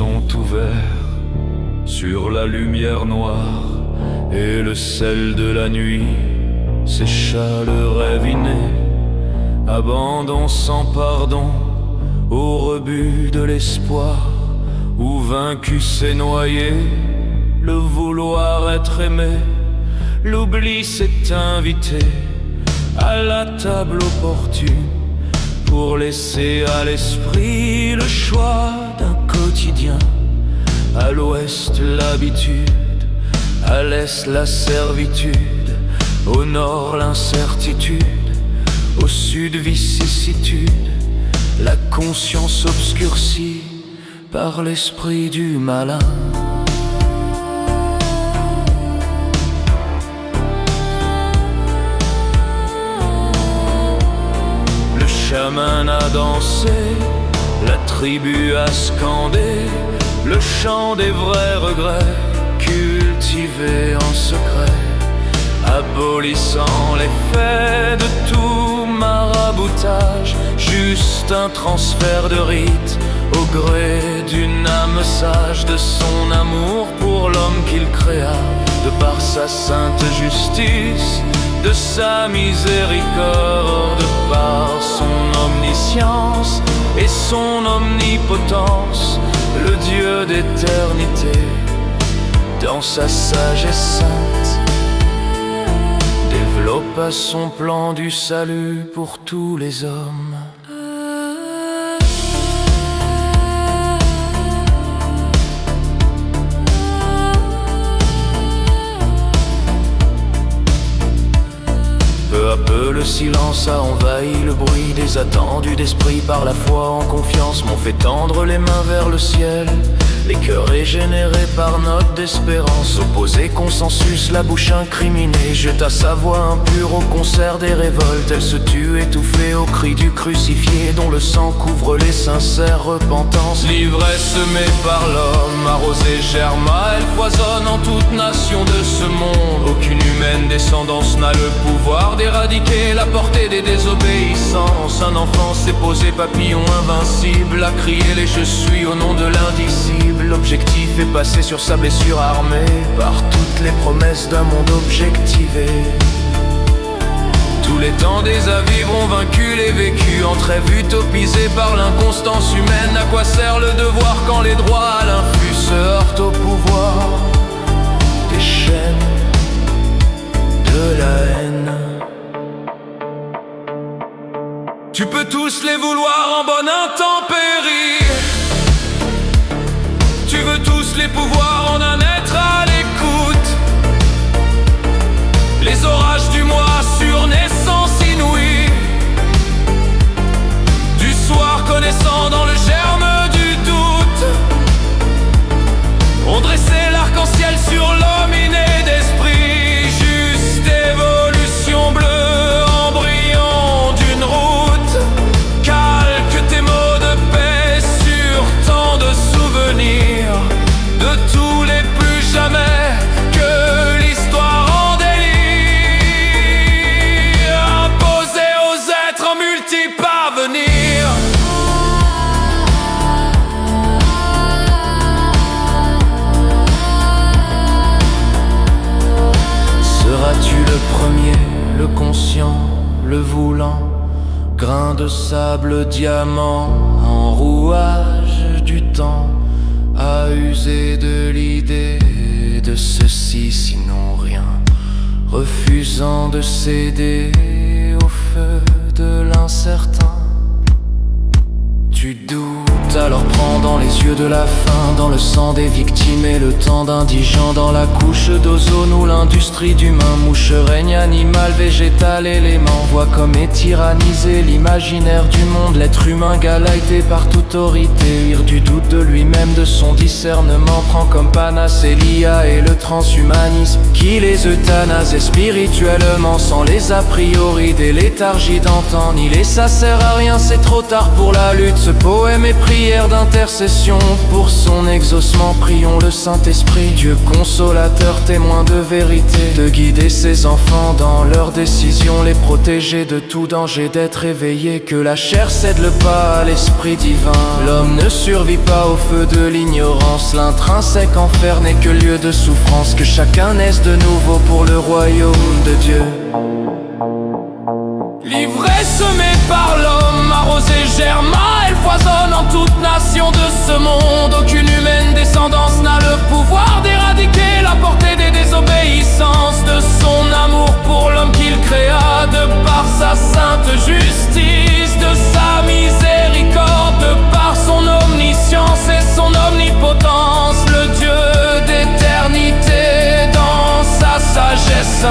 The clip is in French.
sont ouverts sur la lumière noire, et le sel de la nuit sécha le rêve inné. Abandon sans pardon au rebut de l'espoir, où vaincu s'est noyé le vouloir être aimé. L'oubli s'est invité à la table opportune pour laisser à l'esprit le choix d'un quotidien. À l'ouest l'habitude, à l'est la servitude, au nord l'incertitude, au sud vicissitude. La conscience obscurcie par l'esprit du malin. Le chaman a dansé, la tribu a scandé le chant des vrais regrets, cultivés en secret, abolissant les faits de tout maraboutage. Juste un transfert de rite au gré d'une âme sage, de son amour pour l'homme qu'il créa, de par sa sainte justice, de sa miséricorde, par son omniscience et son omnipotence. Le Dieu d'éternité, dans sa sagesse sainte, développa son plan du salut pour tous les hommes. Peu à peu le silence a envahi le bruit des attendus d'esprit. Par la foi en confiance m'ont fait tendre les mains vers le ciel. Les cœurs régénérés par note d'espérance, opposé consensus, la bouche incriminée jeta sa voix impure au concert des révoltes. Elle se tue étouffée au cri du crucifié, dont le sang couvre les sincères repentances. L'ivresse semée par l'homme, arrosée germa, elle foisonne en toute nation de ce monde. Aucune humaine descendance n'a le pouvoir d'éradiquer la portée des désobéissances. Un enfant s'est posé papillon invincible, a crié les je suis au nom de l'indicible. L'objectif est passé sur sa blessure armée par toutes les promesses d'un monde objectivé. Tous les temps des à vivre ont vaincu les vécus en trêve utopisés par l'inconstance humaine. À quoi sert le devoir quand les droits à l'influx se heurtent au pouvoir des chaînes de la haine? Tu peux tous les vouloir en bonne intempérie, tu veux tous les pouvoirs en un être à l'écoute. Les orages du mois sur naissance inouïe, du soir connaissant dans le germe du doute, ont dressé l'arc-en-ciel sur l'homme inné d'esprit. Juste évolution bleue, embryon d'une route. Calque tes mots de paix sur tant de souvenirs, de tous les plus jamais que l'histoire en délire, imposé aux êtres en multi-parvenir. Seras-tu le premier, le conscient, le voulant, grain de sable, diamant, en rouage du temps, à user de l'idée de ceci sinon rien, refusant de céder au feu de l'incertain. Tu doutes, alors prends dans les yeux de la faim, dans le sang des victimes et le temps d'indigents, dans la couche d'ozone où l'industrie d'humains mouche, règne animal, végétal, élément, voit comme est tyrannisé l'imaginaire du monde. L'être humain galaïté par toute autorité, huir du doute de lui-même, de son discernement, prend comme panacée l'IA et le transhumanisme qui les euthanase spirituellement, sans les a priori des léthargies d'antan. Ni les ça sert à rien, c'est trop tard pour la lutte. Ce poème et prière d'intercession pour son exaucement, prions le Saint-Esprit, Dieu consolateur, témoin de vérité. vérité, de guider ses enfants dans leurs décisions, les protéger de tout danger, d'être éveillé, que la chair cède le pas à l'esprit divin. L'homme ne survit pas au feu de l'ignorance, l'intrinsèque enfer n'est que lieu de souffrance, que chacun naisse de nouveau pour le royaume de Dieu. L'ivresse semée par l'homme, arrosée germa, elle foisonne en toute nation de ce monde. Aucune humaine descendance n'a le pouvoir d'éradiquer la portée des désobéissances de son amour pour l'homme qu'il créa, de par sa sainte justice, de sa miséricorde, de par son omniscience et son omnipotence. Le Dieu d'éternité dans sa sagesse